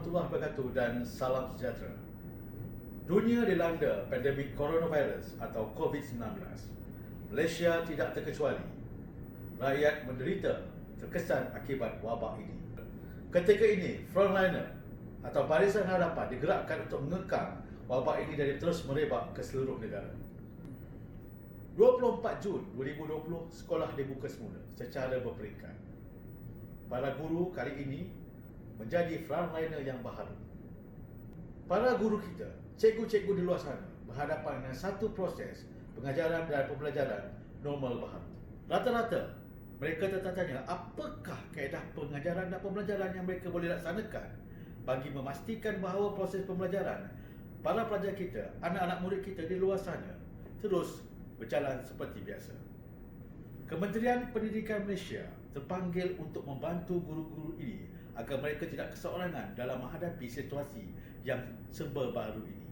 warahmatullahi wabarakatuh dan salam sejahtera. Dunia dilanda pandemik coronavirus atau COVID-19. Malaysia tidak terkecuali. Rakyat menderita terkesan akibat wabak ini. Ketika ini, frontliner atau barisan hadapan digerakkan untuk mengekang wabak ini dari terus merebak ke seluruh negara. 24 Jun 2020, sekolah dibuka semula secara berperingkat. Para guru kali ini menjadi frontliner yang baharu. Para guru kita, cikgu-cikgu di luar sana berhadapan dengan satu proses pengajaran dan pembelajaran normal baharu. Rata-rata mereka tertanya apakah kaedah pengajaran dan pembelajaran yang mereka boleh laksanakan bagi memastikan bahawa proses pembelajaran para pelajar kita, anak-anak murid kita di luar sana terus berjalan seperti biasa. Kementerian Pendidikan Malaysia terpanggil untuk membantu guru-guru ini agar mereka tidak keseorangan dalam menghadapi situasi yang serba baru ini.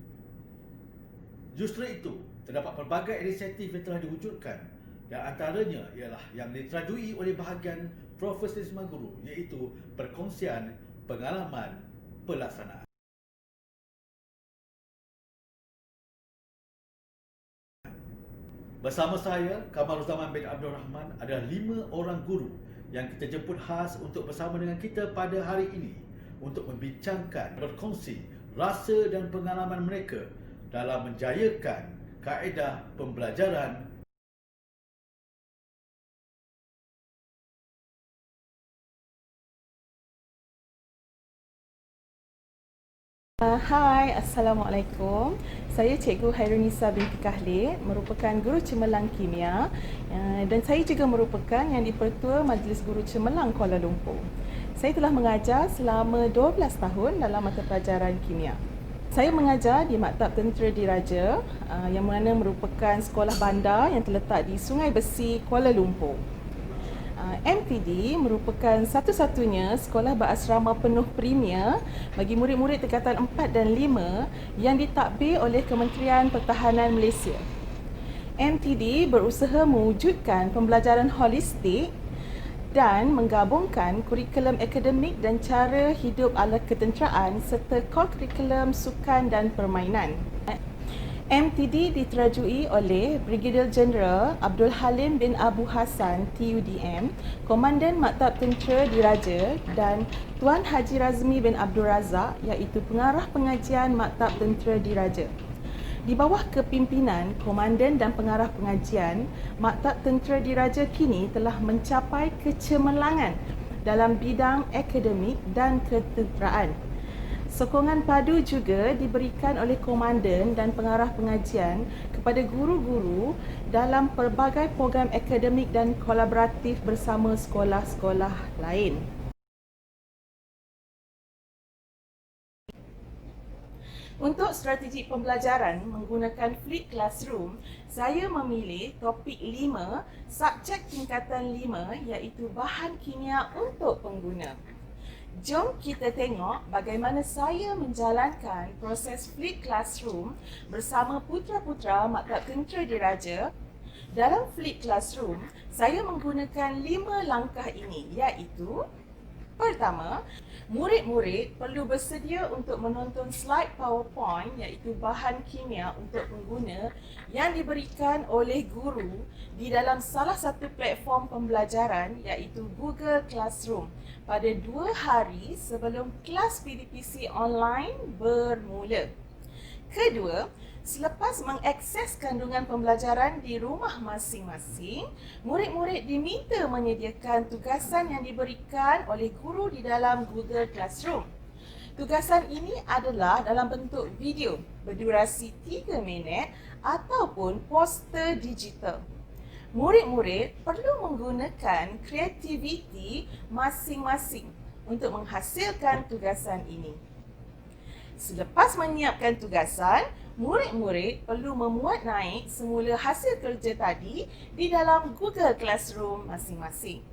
Justru itu, terdapat pelbagai inisiatif yang telah diwujudkan dan antaranya ialah yang diterajui oleh bahagian profesionalisme guru, iaitu perkongsian pengalaman pelaksanaan. Bersama saya, Kamaruzaman bin Abdul Rahman, ada 5 orang guru yang kita jemput khas untuk bersama dengan kita pada hari ini untuk membincangkan, berkongsi rasa dan pengalaman mereka dalam menjayakan kaedah pembelajaran. Hai, Assalamualaikum. Saya Cikgu Hairunisa binti Khalid, merupakan guru cemerlang kimia dan saya juga merupakan yang di-Pertua Majlis Guru Cemerlang Kuala Lumpur. Saya telah mengajar selama 12 tahun dalam mata pelajaran kimia. Saya mengajar di Maktab Tentera Diraja yang mana merupakan sekolah bandar yang terletak di Sungai Besi, Kuala Lumpur. MTD merupakan satu-satunya sekolah berasrama penuh premier bagi murid-murid tingkatan 4 dan 5 yang ditadbir oleh Kementerian Pertahanan Malaysia. MTD berusaha mewujudkan pembelajaran holistik dan menggabungkan kurikulum akademik dan cara hidup ala ketenteraan serta kurikulum sukan dan permainan. MTD diterajui oleh Brigadier Jeneral Abdul Halim bin Abu Hassan TUDM, Komandan Maktab Tentera Diraja, dan Tuan Haji Razmi bin Abdul Razak, iaitu Pengarah Pengajian Maktab Tentera Diraja. Di bawah kepimpinan Komandan dan Pengarah Pengajian, Maktab Tentera Diraja kini telah mencapai kecemerlangan dalam bidang akademik dan ketenteraan. Sokongan padu juga diberikan oleh komandan dan pengarah pengajian kepada guru-guru dalam pelbagai program akademik dan kolaboratif bersama sekolah-sekolah lain. Untuk strategi pembelajaran menggunakan Flipped Classroom, saya memilih topik 5, subjek tingkatan 5 iaitu bahan kimia untuk pengguna. Jom kita tengok bagaimana saya menjalankan proses Flipped Classroom bersama putra-putra Maktab Tentera Diraja. Dalam Flipped Classroom, saya menggunakan 5 langkah ini iaitu: pertama, murid-murid perlu bersedia untuk menonton slide PowerPoint iaitu bahan kimia untuk pengguna yang diberikan oleh guru di dalam salah satu platform pembelajaran iaitu Google Classroom pada 2 hari sebelum kelas PDPC online bermula. Kedua, selepas mengakses kandungan pembelajaran di rumah masing-masing, murid-murid diminta menyediakan tugasan yang diberikan oleh guru di dalam Google Classroom. Tugasan ini adalah dalam bentuk video berdurasi 3 minit ataupun poster digital. Murid-murid perlu menggunakan kreativiti masing-masing untuk menghasilkan tugasan ini. Selepas menyiapkan tugasan, murid-murid perlu memuat naik semula hasil kerja tadi di dalam Google Classroom masing-masing.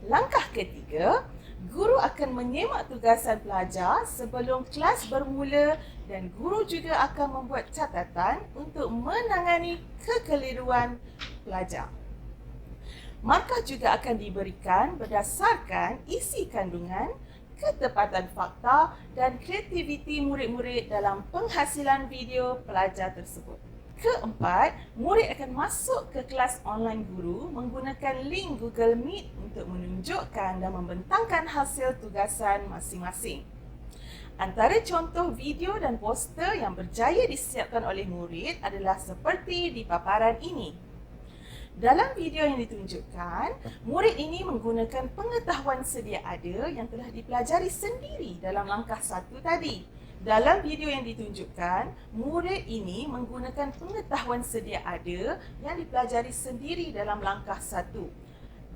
Langkah ketiga, guru akan menyemak tugasan pelajar sebelum kelas bermula dan guru juga akan membuat catatan untuk menangani kekeliruan pelajar. Markah juga akan diberikan berdasarkan isi kandungan, ketepatan fakta dan kreativiti murid-murid dalam penghasilan video pelajar tersebut. Keempat, murid akan masuk ke kelas online guru menggunakan link Google Meet untuk menunjukkan dan membentangkan hasil tugasan masing-masing. Antara contoh video dan poster yang berjaya disiapkan oleh murid adalah seperti di paparan ini. Dalam video yang ditunjukkan, murid ini menggunakan pengetahuan sedia ada yang telah dipelajari sendiri dalam langkah 1 tadi. Dalam video yang ditunjukkan, murid ini menggunakan pengetahuan sedia ada yang dipelajari sendiri dalam langkah 1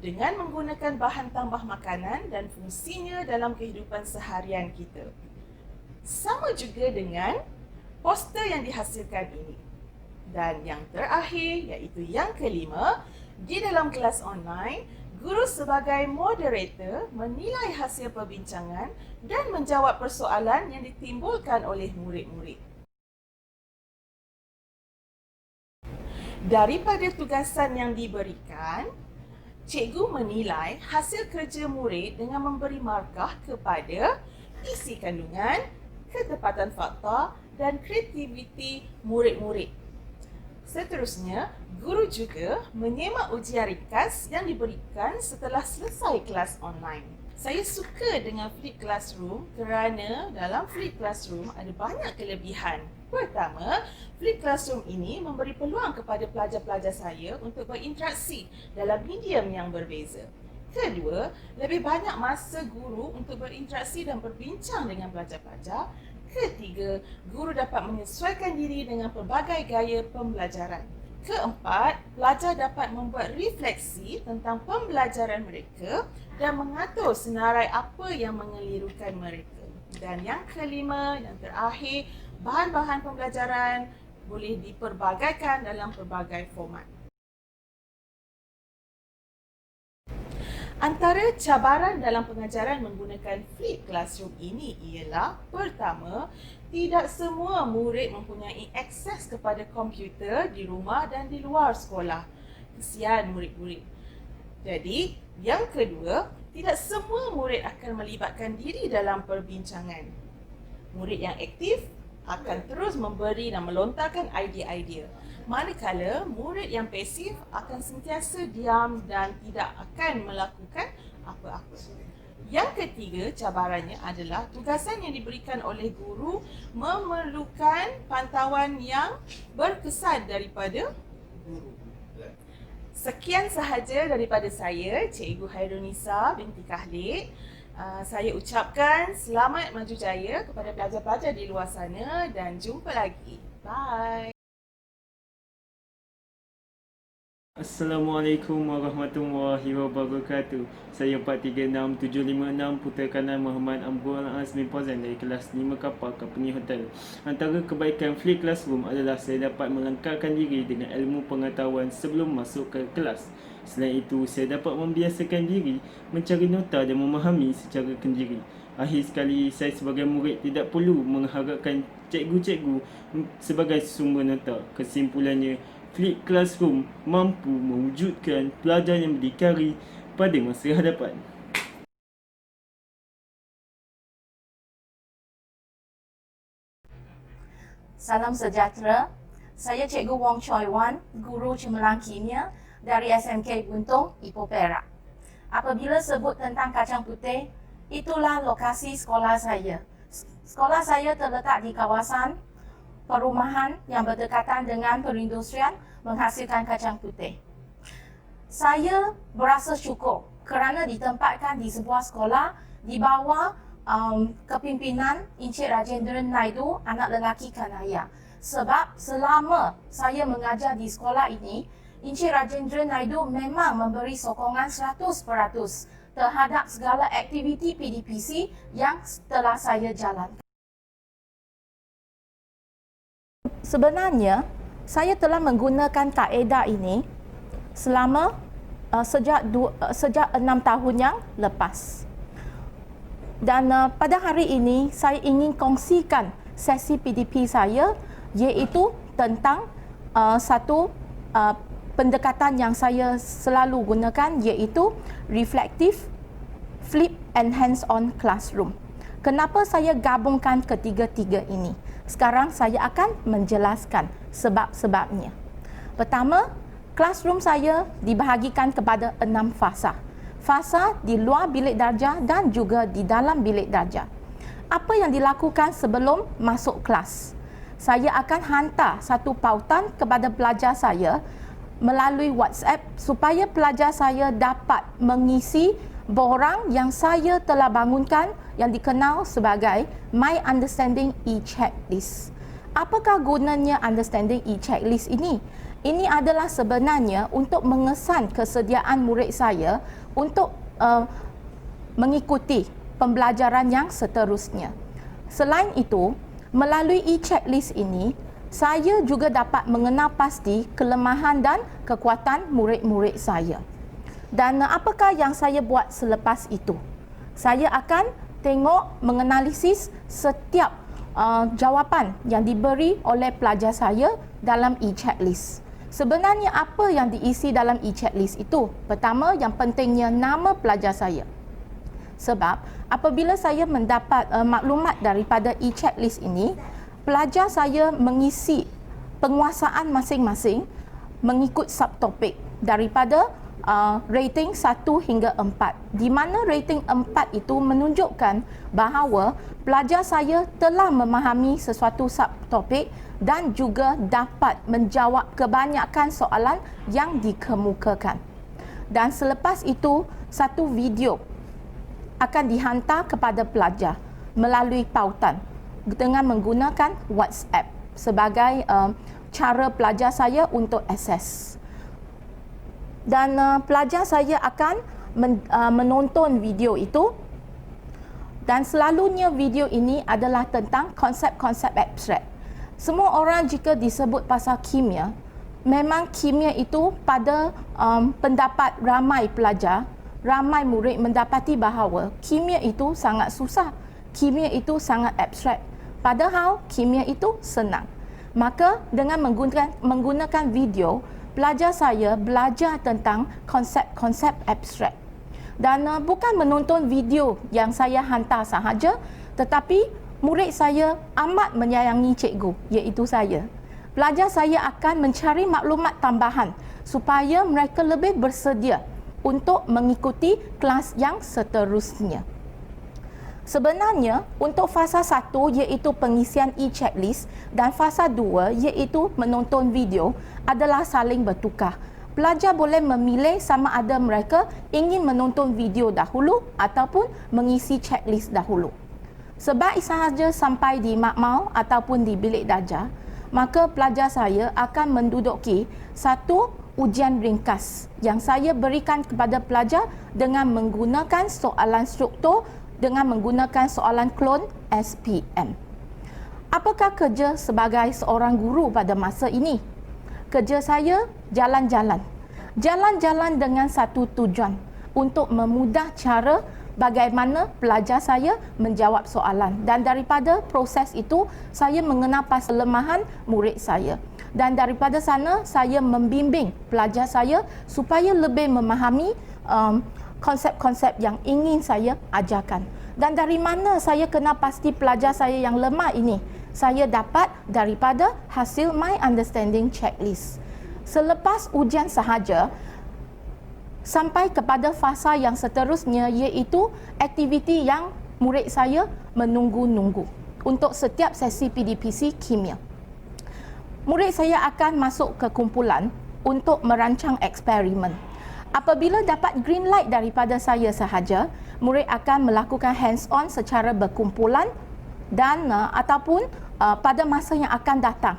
dengan menggunakan bahan tambah makanan dan fungsinya dalam kehidupan seharian kita. Sama juga dengan poster yang dihasilkan ini. Dan yang terakhir, iaitu yang kelima, di dalam kelas online, guru sebagai moderator menilai hasil perbincangan dan menjawab persoalan yang ditimbulkan oleh murid-murid. Daripada tugasan yang diberikan, cikgu menilai hasil kerja murid dengan memberi markah kepada isi kandungan, ketepatan fakta dan kreativiti murid-murid. Seterusnya, guru juga menyemak ujian ringkas yang diberikan setelah selesai kelas online. Saya suka dengan Flip Classroom kerana dalam Flip Classroom ada banyak kelebihan. Pertama, Flip Classroom ini memberi peluang kepada pelajar-pelajar saya untuk berinteraksi dalam medium yang berbeza. Kedua, lebih banyak masa guru untuk berinteraksi dan berbincang dengan pelajar-pelajar. Ketiga, guru dapat menyesuaikan diri dengan pelbagai gaya pembelajaran. Keempat, pelajar dapat membuat refleksi tentang pembelajaran mereka dan mengatur senarai apa yang mengelirukan mereka. Dan yang kelima, yang terakhir, bahan-bahan pembelajaran boleh diperbagaikan dalam pelbagai format. Antara cabaran dalam pengajaran menggunakan Flip Classroom ini ialah, pertama, tidak semua murid mempunyai akses kepada komputer di rumah dan di luar sekolah. Kesian murid-murid. Jadi, yang kedua, tidak semua murid akan melibatkan diri dalam perbincangan. Murid yang aktif akan terus memberi dan melontarkan idea-idea. Manakala murid yang pasif akan sentiasa diam dan tidak akan melakukan apa-apa. Yang ketiga, cabarannya adalah tugasan yang diberikan oleh guru memerlukan pantauan yang berkesan daripada guru. Sekian sahaja daripada saya, Cikgu Hairunisa binti Khalid. Saya ucapkan selamat maju jaya kepada pelajar-pelajar di luar sana dan jumpa lagi. Bye. Assalamualaikum warahmatullahi wabarakatuh. Saya 436756 Putera Kanan Muhammad Amrul Azmi Pozan dari kelas 5 kapal Company Hotel. Antara kebaikan Flip Classroom adalah saya dapat melengkapkan diri dengan ilmu pengetahuan sebelum masuk ke kelas. Selain itu, saya dapat membiasakan diri mencari nota dan memahami secara kendiri. Akhir sekali, saya sebagai murid tidak perlu mengharapkan cikgu-cikgu sebagai sumber nota. Kesimpulannya, Flip Classroom mampu mewujudkan pelajar yang berdikari pada masa hadapan. Salam sejahtera. Saya Cikgu Wong Choi Wan, Guru Cemerlang Kimia dari SMK Buntung, Ipoh Perak. Apabila sebut tentang kacang putih, itulah lokasi sekolah saya. Sekolah saya terletak di kawasan perumahan yang berdekatan dengan perindustrian menghasilkan kacang putih. Saya berasa syukur kerana ditempatkan di sebuah sekolah di bawah kepimpinan Encik Rajendran Naidu, anak lelaki Kanaya. Sebab selama saya mengajar di sekolah ini, Encik Rajendran Naidu memang memberi sokongan 100% terhadap segala aktiviti PDPC yang telah saya jalankan. Sebenarnya, saya telah menggunakan kaedah ini selama sejak 6 tahun yang lepas. Dan pada hari ini, saya ingin kongsikan sesi PDP saya, iaitu tentang satu pendekatan yang saya selalu gunakan, iaitu reflective flip and hands-on classroom. Kenapa saya gabungkan ketiga-tiga ini? Sekarang saya akan menjelaskan sebab-sebabnya. Pertama, classroom saya dibahagikan kepada 6 fasa. Fasa di luar bilik darjah dan juga di dalam bilik darjah. Apa yang dilakukan sebelum masuk kelas? Saya akan hantar satu pautan kepada pelajar saya melalui WhatsApp supaya pelajar saya dapat mengisi borang yang saya telah bangunkan yang dikenal sebagai My Understanding e-checklist. Apakah gunanya Understanding e-checklist ini? Ini adalah sebenarnya untuk mengesan kesediaan murid saya untuk mengikuti pembelajaran yang seterusnya. Selain itu, melalui e-checklist ini, saya juga dapat mengenal pasti kelemahan dan kekuatan murid-murid saya. Dan apakah yang saya buat selepas itu? Saya akan tengok, menganalisis setiap jawapan yang diberi oleh pelajar saya dalam e-checklist. Sebenarnya apa yang diisi dalam e-checklist itu? Pertama, yang pentingnya nama pelajar saya. Sebab apabila saya mendapat maklumat daripada e-checklist ini, pelajar saya mengisi penguasaan masing-masing mengikut subtopik daripada rating 1 hingga 4, di mana rating 4 itu menunjukkan bahawa pelajar saya telah memahami sesuatu subtopik dan juga dapat menjawab kebanyakan soalan yang dikemukakan. Dan selepas itu, satu video akan dihantar kepada pelajar melalui pautan dengan menggunakan WhatsApp sebagai cara pelajar saya untuk akses. Dan pelajar saya akan menonton video itu, dan selalunya video ini adalah tentang konsep-konsep abstrak. Semua orang jika disebut pasal kimia, memang kimia itu pada pendapat ramai pelajar, ramai murid mendapati bahawa kimia itu sangat susah, kimia itu sangat abstrak. Padahal kimia itu senang. Maka dengan menggunakan video, pelajar saya belajar tentang konsep-konsep abstrak. Dan bukan menonton video yang saya hantar sahaja, tetapi murid saya amat menyayangi cikgu, iaitu saya. Pelajar saya akan mencari maklumat tambahan supaya mereka lebih bersedia untuk mengikuti kelas yang seterusnya. Sebenarnya, untuk fasa 1 iaitu pengisian e-checklist dan fasa 2 iaitu menonton video adalah saling bertukar. Pelajar boleh memilih sama ada mereka ingin menonton video dahulu ataupun mengisi checklist dahulu. Sebab sahaja sampai di makmal ataupun di bilik darjah, maka pelajar saya akan menduduki satu ujian ringkas yang saya berikan kepada pelajar dengan menggunakan soalan struktur, dengan menggunakan soalan klon SPM. Apakah kerja sebagai seorang guru pada masa ini? Kerja saya jalan-jalan. Jalan-jalan dengan satu tujuan, untuk memudah cara bagaimana pelajar saya menjawab soalan. Dan daripada proses itu, saya mengenal pasal kelemahan murid saya. Dan daripada sana, saya membimbing pelajar saya supaya lebih memahami konsep-konsep yang ingin saya ajarkan. Dan dari mana saya kenal pasti pelajar saya yang lemah ini? Saya dapat daripada hasil My Understanding Checklist. Selepas ujian sahaja, sampai kepada fasa yang seterusnya, iaitu aktiviti yang murid saya menunggu-nunggu untuk setiap sesi PDPC kimia. Murid saya akan masuk ke kumpulan untuk merancang eksperimen. Apabila dapat green light daripada saya sahaja, murid akan melakukan hands-on secara berkumpulan dan ataupun pada masa yang akan datang.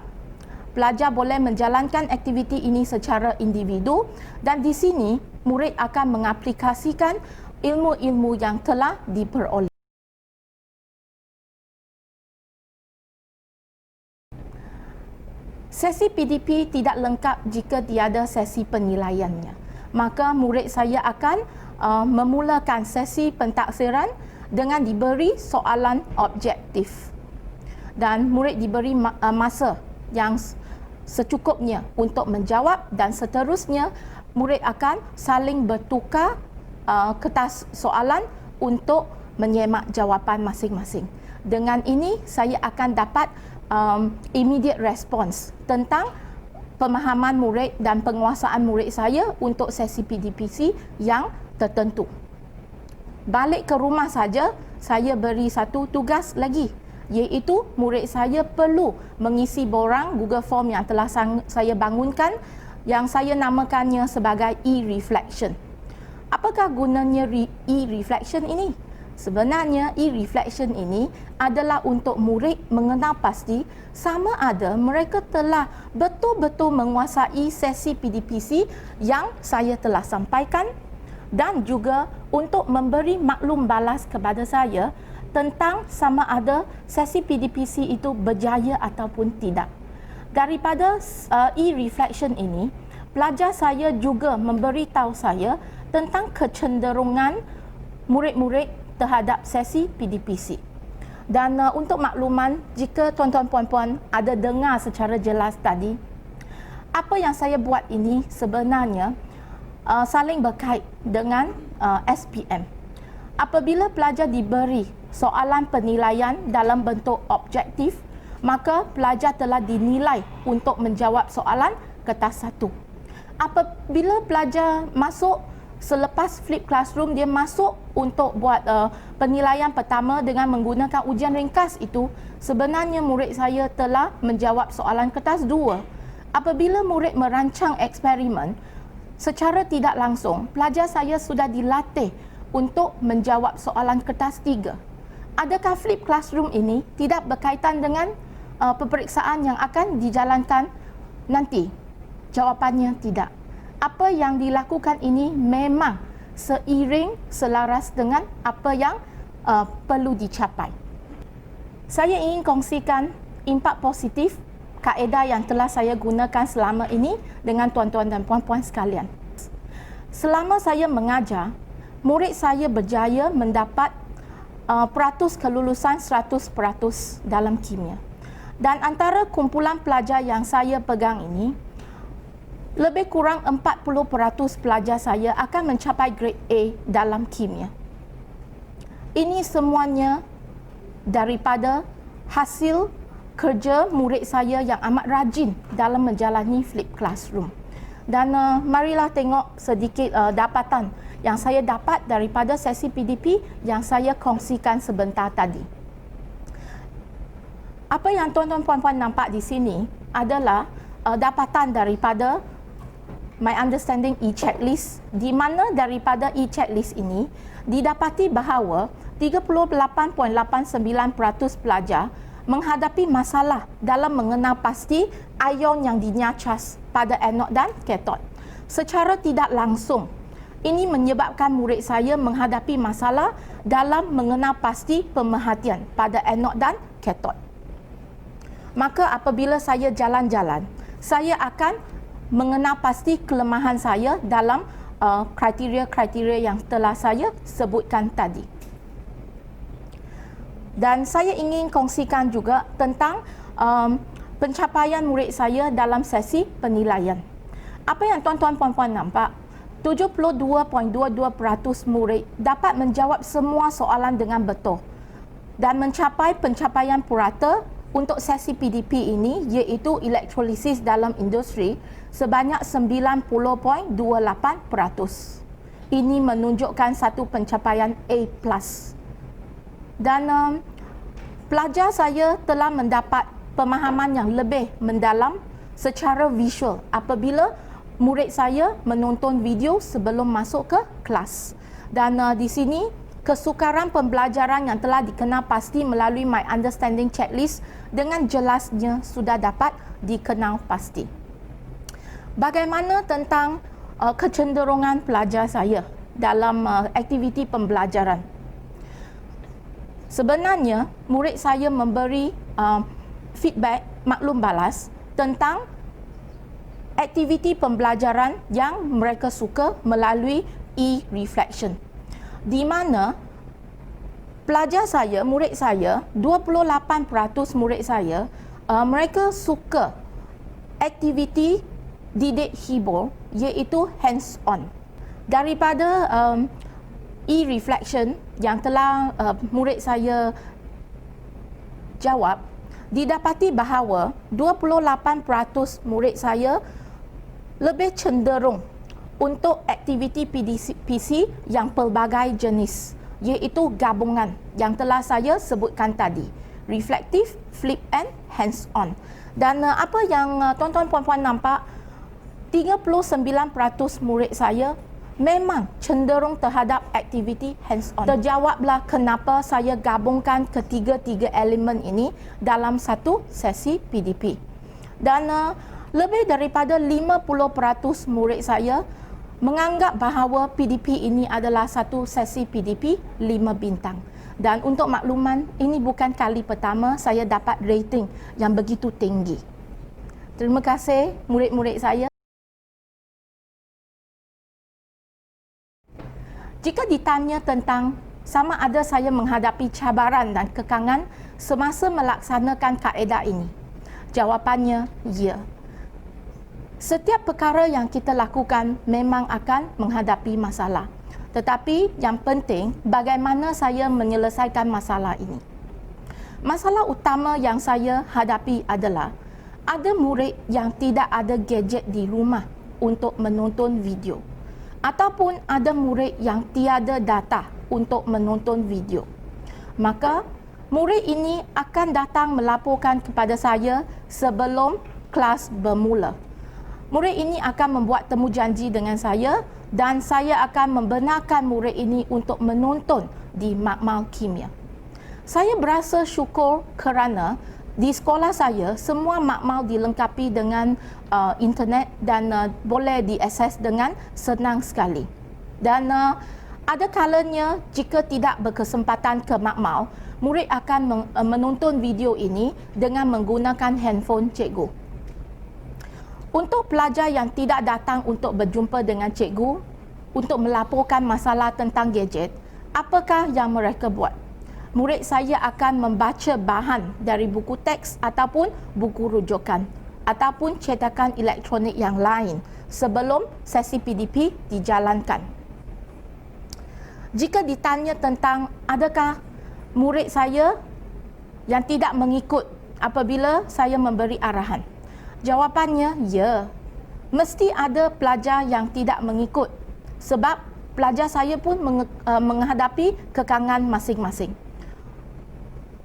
Pelajar boleh menjalankan aktiviti ini secara individu dan di sini murid akan mengaplikasikan ilmu-ilmu yang telah diperoleh. Sesi PDP tidak lengkap jika tiada sesi penilaiannya. Maka murid saya akan memulakan sesi pentaksiran dengan diberi soalan objektif. Dan murid diberi masa yang secukupnya untuk menjawab dan seterusnya murid akan saling bertukar kertas soalan untuk menyemak jawapan masing-masing. Dengan ini, saya akan dapat immediate response tentang pemahaman murid dan penguasaan murid saya untuk sesi PDPC yang tertentu. Balik ke rumah saja, saya beri satu tugas lagi, iaitu murid saya perlu mengisi borang Google Form yang telah saya bangunkan yang saya namakannya sebagai e-reflection. Apakah gunanya e-reflection ini? Sebenarnya e-reflection ini adalah untuk murid mengenal pasti sama ada mereka telah betul-betul menguasai sesi PDPC yang saya telah sampaikan, dan juga untuk memberi maklum balas kepada saya tentang sama ada sesi PDPC itu berjaya ataupun tidak. Daripada e-reflection ini, pelajar saya juga memberitahu saya tentang kecenderungan murid-murid terhadap sesi PDPC. Dan untuk makluman, jika tuan-tuan puan-puan ada dengar secara jelas tadi, apa yang saya buat ini sebenarnya saling berkait dengan SPM. Apabila pelajar diberi soalan penilaian dalam bentuk objektif, maka pelajar telah dinilai untuk menjawab soalan kertas 1. Apabila pelajar masuk selepas flip classroom, dia masuk untuk buat penilaian pertama dengan menggunakan ujian ringkas itu, sebenarnya murid saya telah menjawab soalan kertas 2. Apabila murid merancang eksperimen, secara tidak langsung, pelajar saya sudah dilatih untuk menjawab soalan kertas 3. Adakah flip classroom ini tidak berkaitan dengan peperiksaan yang akan dijalankan nanti? Jawapannya tidak. Apa yang dilakukan ini memang seiring selaras dengan apa yang perlu dicapai. Saya ingin kongsikan impak positif kaedah yang telah saya gunakan selama ini dengan tuan-tuan dan puan-puan sekalian. Selama saya mengajar, murid saya berjaya mendapat peratus kelulusan 100% dalam kimia. Dan antara kumpulan pelajar yang saya pegang ini, lebih kurang 40% pelajar saya akan mencapai grade A dalam kimia. Ini semuanya daripada hasil kerja murid saya yang amat rajin dalam menjalani flip classroom. Dan marilah tengok sedikit dapatan yang saya dapat daripada sesi PDP yang saya kongsikan sebentar tadi. Apa yang tuan-tuan puan-puan nampak di sini adalah dapatan daripada My Understanding e-checklist, di mana daripada e-checklist ini didapati bahawa 38.89% pelajar menghadapi masalah dalam mengenal pasti ion yang dinyacas pada anod dan kathod. Secara tidak langsung, ini menyebabkan murid saya menghadapi masalah dalam mengenal pasti pemerhatian pada anod dan kathod. Maka apabila saya jalan-jalan, saya akan mengenal pasti kelemahan saya dalam kriteria-kriteria yang telah saya sebutkan tadi. Dan saya ingin kongsikan juga tentang pencapaian murid saya dalam sesi penilaian. Apa yang tuan-tuan puan-puan nampak, 72.22% murid dapat menjawab semua soalan dengan betul dan mencapai pencapaian purata untuk sesi PDP ini, iaitu elektrolisis dalam industri, sebanyak 90.28%. Ini menunjukkan satu pencapaian A+. Dan pelajar saya telah mendapat pemahaman yang lebih mendalam secara visual apabila murid saya menonton video sebelum masuk ke kelas. Dan di sini kesukaran pembelajaran yang telah dikenal pasti melalui My Understanding checklist dengan jelasnya sudah dapat dikenal pasti. Bagaimana tentang kecenderungan pelajar saya dalam aktiviti pembelajaran? Sebenarnya, murid saya memberi feedback, maklum balas tentang aktiviti pembelajaran yang mereka suka melalui e-reflection. Di mana pelajar saya, murid saya, 28% murid saya, mereka suka aktiviti didik hibur, iaitu hands-on. Daripada e-reflection yang telah murid saya jawab, didapati bahawa 28% murid saya lebih cenderung untuk aktiviti PC yang pelbagai jenis, iaitu gabungan yang telah saya sebutkan tadi, reflektif, flip and hands-on. Dan apa yang tuan-tuan puan-puan nampak, 39% murid saya memang cenderung terhadap aktiviti hands-on. Terjawablah kenapa saya gabungkan ketiga-tiga elemen ini dalam satu sesi PDP. Dan lebih daripada 50% murid saya menganggap bahawa PDP ini adalah satu sesi PDP 5 bintang. Dan untuk makluman, ini bukan kali pertama saya dapat rating yang begitu tinggi. Terima kasih murid-murid saya. Jika ditanya tentang sama ada saya menghadapi cabaran dan kekangan semasa melaksanakan kaedah ini, jawapannya ya. Setiap perkara yang kita lakukan memang akan menghadapi masalah. Tetapi yang penting, bagaimana saya menyelesaikan masalah ini. Masalah utama yang saya hadapi adalah ada murid yang tidak ada gadget di rumah untuk menonton video. Ataupun ada murid yang tiada data untuk menonton video. Maka, murid ini akan datang melaporkan kepada saya sebelum kelas bermula. Murid ini akan membuat temu janji dengan saya dan saya akan membenarkan murid ini untuk menonton di makmal kimia. Saya berasa syukur kerana di sekolah saya semua makmal dilengkapi dengan internet dan boleh diakses dengan senang sekali. Dan ada kalanya jika tidak berkesempatan ke makmal, murid akan menonton video ini dengan menggunakan handphone cikgu. Untuk pelajar yang tidak datang untuk berjumpa dengan cikgu untuk melaporkan masalah tentang gadget, apakah yang mereka buat? Murid saya akan membaca bahan dari buku teks ataupun buku rujukan ataupun cetakan elektronik yang lain sebelum sesi PDP dijalankan. Jika ditanya tentang adakah murid saya yang tidak mengikut apabila saya memberi arahan, jawapannya ya. Mesti ada pelajar yang tidak mengikut sebab pelajar saya pun menghadapi kekangan masing-masing.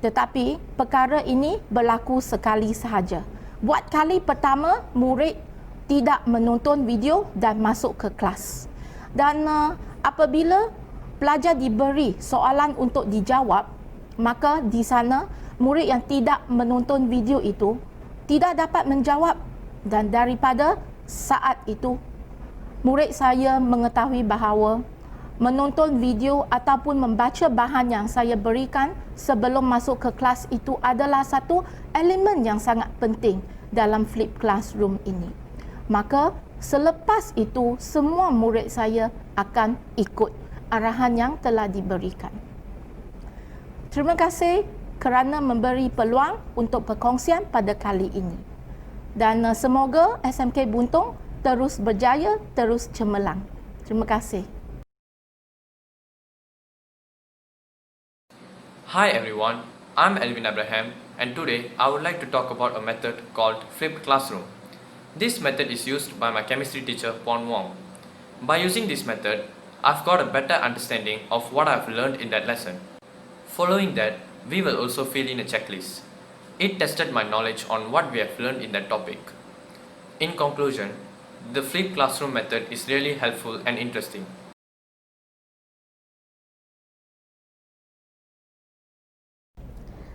Tetapi perkara ini berlaku sekali sahaja. Buat kali pertama, murid tidak menonton video dan masuk ke kelas. Dan apabila pelajar diberi soalan untuk dijawab, maka di sana murid yang tidak menonton video itu tidak dapat menjawab. Dan daripada saat itu, murid saya mengetahui bahawa menonton video ataupun membaca bahan yang saya berikan sebelum masuk ke kelas itu adalah satu elemen yang sangat penting dalam flip classroom ini. Maka selepas itu semua murid saya akan ikut arahan yang telah diberikan. Terima kasih kerana memberi peluang untuk perkongsian pada kali ini. Dan semoga SMK Buntung terus berjaya, terus cemerlang. Terima kasih. Hi everyone, I'm Elvin Abraham and today I would like to talk about a method called flipped classroom. This method is used by my chemistry teacher Pon Wong. By using this method, I've got a better understanding of what I've learned in that lesson. Following that, we will also fill in a checklist. It tested my knowledge on what we have learned in that topic. In conclusion, the flipped classroom method is really helpful and interesting.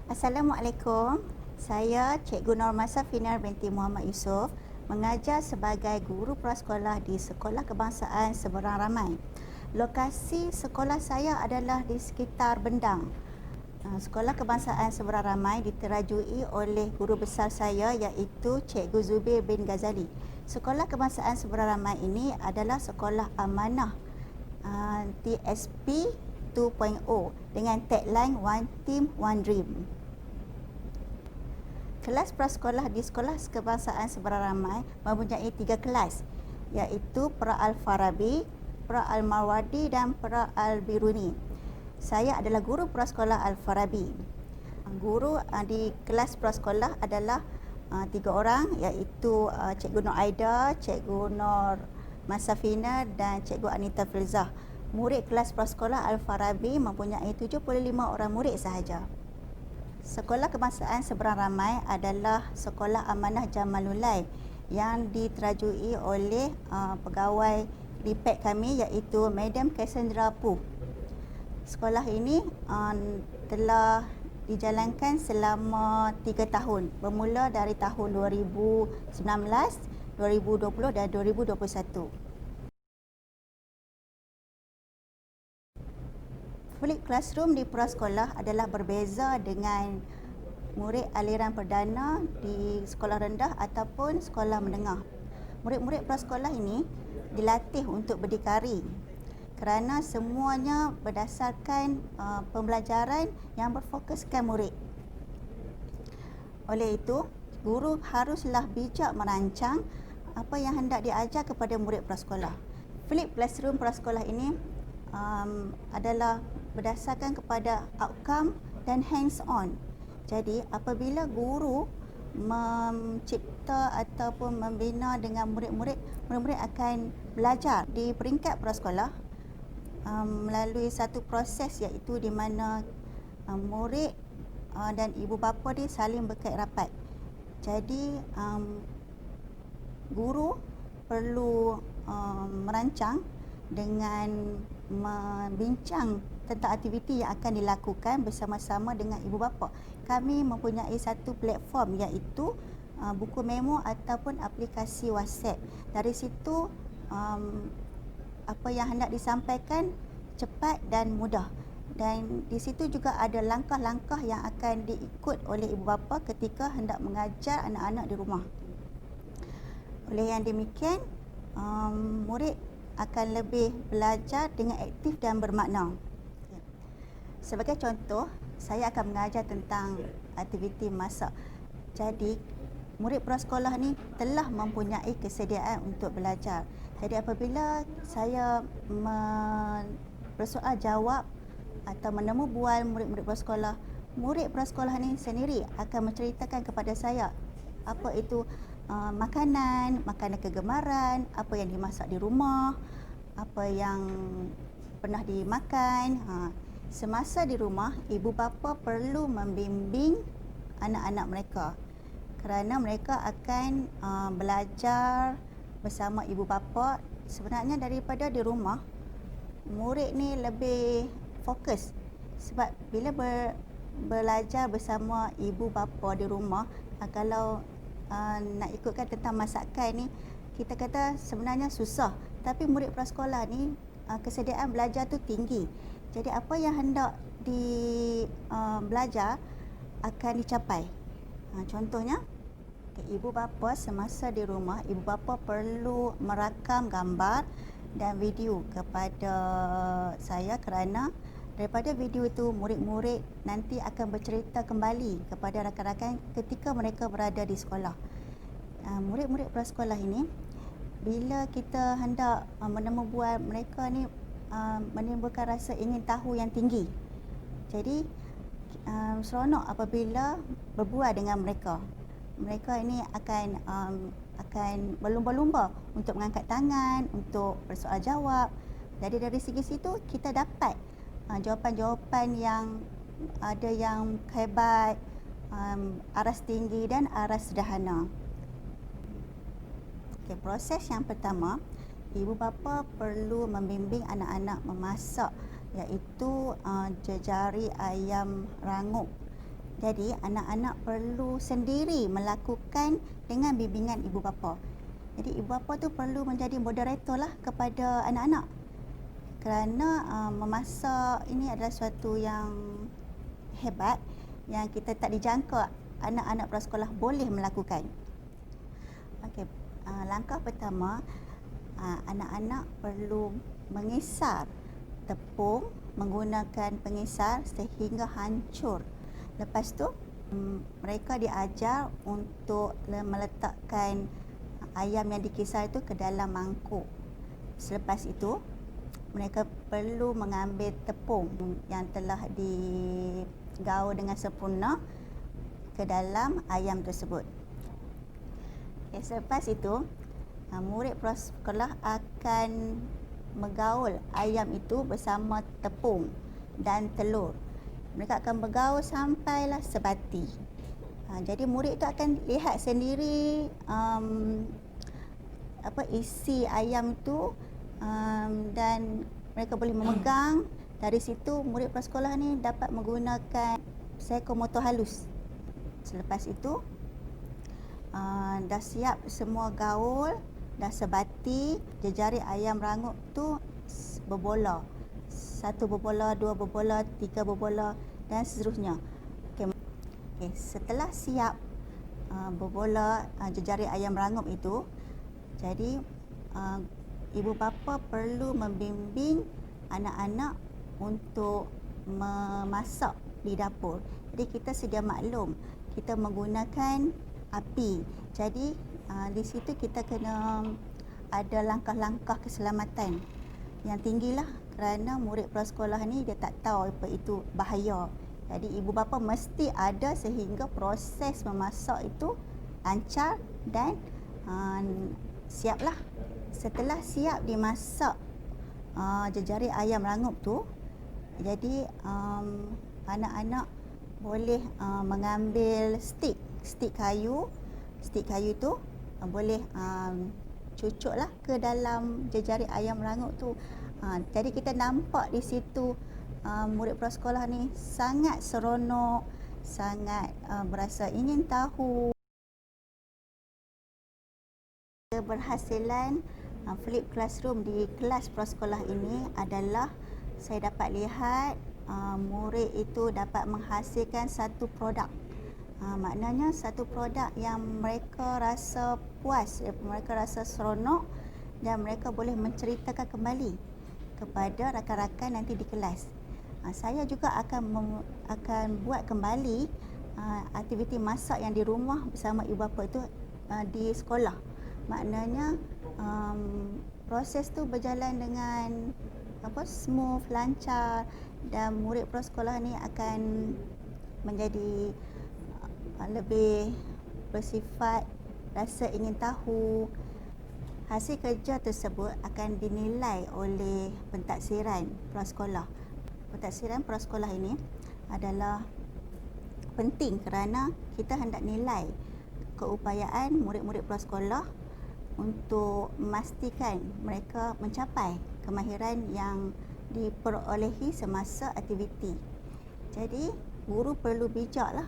Assalamualaikum, saya Cikgu Norma Safina binti Muhammad Yusof, mengajar sebagai guru prasekolah di Sekolah Kebangsaan Seberang Ramai. Lokasi sekolah saya adalah di sekitar Bendang. Sekolah Kebangsaan Seberang Ramai diterajui oleh guru besar saya iaitu Cikgu Zubir bin Ghazali. Sekolah Kebangsaan Seberang Ramai ini adalah sekolah amanah TSP 2.0 dengan tagline One Team, One Dream. Kelas prasekolah di Sekolah Kebangsaan Seberang Ramai mempunyai 3 kelas, iaitu Pra Al-Farabi, Pra Al-Marwadi dan Pra Al-Biruni. Saya adalah guru prasekolah Al-Farabi. Guru di kelas prasekolah adalah 3 orang, iaitu Cikgu Nur Aida, Cikgu Nur Masafina dan Cikgu Anita Filzah. Murid kelas prasekolah Al-Farabi mempunyai 75 orang murid sahaja. Sekolah Kebangsaan Seberang Ramai adalah Sekolah Amanah Jamalulai yang diterajui oleh pegawai DPED kami, iaitu Madam Cassandra Poo. Sekolah ini telah dijalankan selama 3 tahun, bermula dari tahun 2019, 2020 dan 2021. Flipped classroom di prasekolah adalah berbeza dengan murid aliran perdana di sekolah rendah ataupun sekolah menengah. Murid-murid prasekolah ini dilatih untuk berdikari kerana semuanya berdasarkan pembelajaran yang berfokuskan murid. Oleh itu, guru haruslah bijak merancang apa yang hendak diajar kepada murid prasekolah. Flipped classroom prasekolah ini adalah berdasarkan kepada outcome dan hands-on. Jadi, apabila guru mencipta ataupun membina dengan murid-murid akan belajar di peringkat prasekolah melalui satu proses, iaitu di mana murid dan ibu bapa dia saling berkait rapat. Jadi, guru perlu merancang dengan membincang tentang aktiviti yang akan dilakukan bersama-sama dengan ibu bapa. Kami mempunyai satu platform, iaitu buku memo ataupun aplikasi WhatsApp. Dari situ apa yang hendak disampaikan cepat dan mudah. Dan di situ juga ada langkah-langkah yang akan diikut oleh ibu bapa ketika hendak mengajar anak-anak di rumah. Oleh yang demikian, murid akan lebih belajar dengan aktif dan bermakna. Sebagai contoh, saya akan mengajar tentang aktiviti masak. Jadi, murid prasekolah ni telah mempunyai kesediaan untuk belajar. Jadi, apabila saya bersoal jawab atau menemu bual murid-murid prasekolah, murid prasekolah ni sendiri akan menceritakan kepada saya apa itu makanan kegemaran, apa yang dimasak di rumah, apa yang pernah dimakan. Semasa di rumah, ibu bapa perlu membimbing anak-anak mereka kerana mereka akan belajar bersama ibu bapa. Sebenarnya daripada di rumah, murid ni lebih fokus sebab bila belajar bersama ibu bapa di rumah, kalau nak ikutkan tentang masakan ni, kita kata sebenarnya susah, tapi murid prasekolah ni kesediaan belajar tu tinggi. Jadi apa yang hendak belajar akan dicapai. Contohnya, ibu bapa semasa di rumah, ibu bapa perlu merakam gambar dan video kepada saya kerana daripada video itu murid-murid nanti akan bercerita kembali kepada rakan-rakan ketika mereka berada di sekolah. Murid-murid prasekolah ini, bila kita hendak menemu bual mereka ni menimbulkan rasa ingin tahu yang tinggi. Jadi seronok apabila berbual dengan mereka. Mereka ini akan berlumba-lumba untuk mengangkat tangan, untuk bersoal jawab. Jadi dari segi situ kita dapat jawapan-jawapan yang ada yang hebat, aras tinggi dan aras sederhana. Okay, proses yang pertama, ibu bapa perlu membimbing anak-anak memasak, iaitu jejari ayam rangup. Jadi anak-anak perlu sendiri melakukan dengan bimbingan ibu bapa. Jadi ibu bapa tu perlu menjadi moderator lah kepada anak-anak. Kerana memasak ini adalah suatu yang hebat yang kita tak dijangka anak-anak prasekolah boleh melakukan. Okey, langkah pertama, anak-anak perlu mengisar tepung menggunakan pengisar sehingga hancur. Lepas tu mereka diajar untuk meletakkan ayam yang dikisar itu ke dalam mangkuk. Selepas itu mereka perlu mengambil tepung yang telah digaul dengan sempurna ke dalam ayam tersebut. Selepas itu, murid prasekolah akan menggaul ayam itu bersama tepung dan telur. Mereka akan bergaul sampailah sebati. Jadi murid itu akan lihat sendiri isi ayam itu, dan mereka boleh memegang. Dari situ murid prasekolah ni dapat menggunakan psikomotor halus. Selepas itu dah siap semua gaul, dah sebati, jejari ayam rangup tu berbola. 1 berbola, 2 berbola, 3 berbola dan seterusnya. Okey, setelah siap berbola jejari ayam rangup itu, jadi ibu bapa perlu membimbing anak-anak untuk memasak di dapur. Jadi kita sedia maklum, kita menggunakan api. Jadi di situ kita kena ada langkah-langkah keselamatan yang tinggilah, kerana murid prasekolah ni dia tak tahu apa itu bahaya. Jadi ibu bapa mesti ada sehingga proses memasak itu lancar dan siaplah. Setelah siap dimasak jejari ayam rangup tu, jadi anak-anak boleh mengambil stik kayu tu, boleh cucuklah ke dalam jejari ayam rangup tu. Jadi kita nampak di situ murid prasekolah ni sangat seronok, sangat berasa ingin tahu. Keberhasilan Flip Classroom di kelas prasekolah ini adalah saya dapat lihat murid itu dapat menghasilkan satu produk. Maknanya satu produk yang mereka rasa puas, mereka rasa seronok dan mereka boleh menceritakan kembali kepada rakan-rakan nanti di kelas. Saya juga akan buat kembali aktiviti masak yang di rumah bersama ibu bapa itu di sekolah. Maknanya proses tu berjalan dengan smooth, lancar, dan murid prasekolah ni akan menjadi lebih bersifat rasa ingin tahu. Hasil kerja tersebut akan dinilai oleh pentaksiran prasekolah. Pentaksiran prasekolah ini adalah penting kerana kita hendak nilai keupayaan murid-murid prasekolah untuk memastikan mereka mencapai kemahiran yang diperolehi semasa aktiviti. Jadi guru perlu bijaklah